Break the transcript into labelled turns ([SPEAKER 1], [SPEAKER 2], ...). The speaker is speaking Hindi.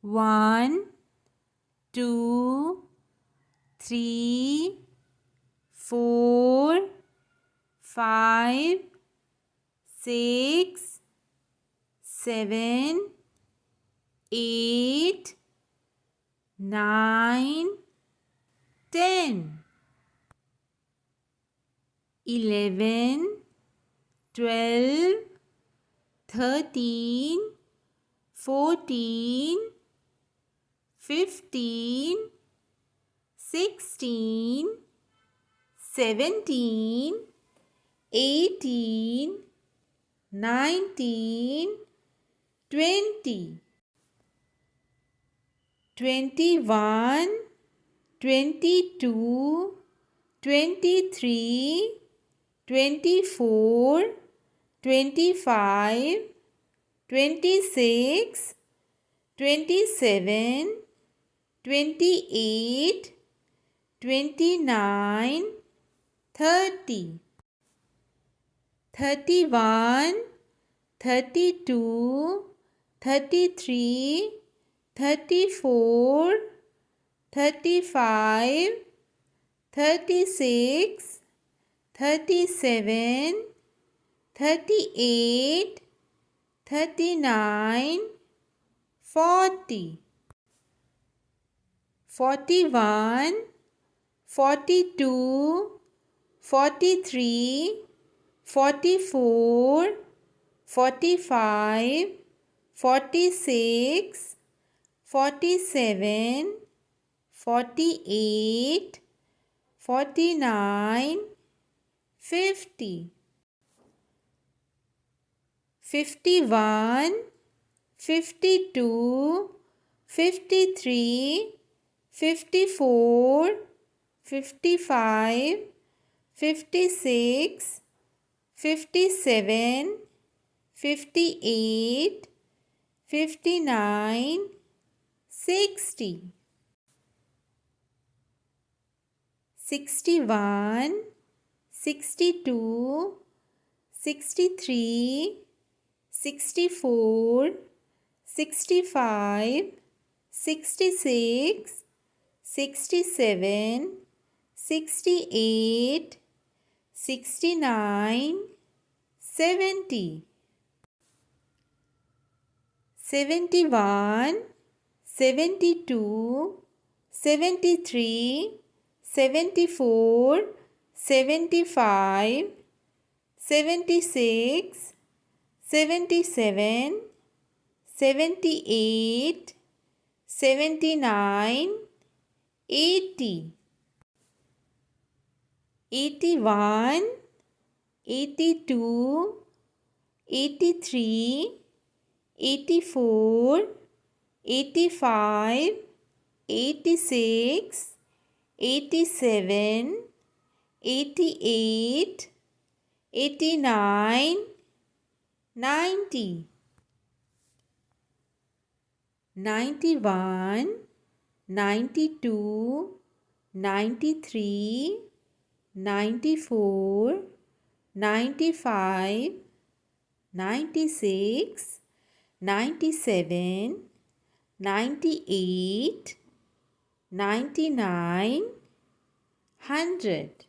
[SPEAKER 1] 1, 2, 3, 4, 5, 6, 7, 8, 9, 10, 11, 12, 13, 14, 15, 16, 17, 18, 19, 20, 21, 22, 23, 24, 25, 26, 27, 28, 29, 30, 31, 32, 33, 34, 35, 36, 37, 38, 39, 40, 41, 42, 43, 44, 45, 46, 47, 48, 49, 50, 51, 52, 53, 54, 55, 56, 57, 58, 59, 60, 61, 62, 63, 64, 65, 66, 67, 68, 69, 70, 71, 72, 73, 74, 75, 76, 77, 78, 79, 80, 81, 82, 83, 84, 85, 86, 87, 88, 89, 90, 91, 92, 93, 94, 95, 96, 97, 98, 99, 100.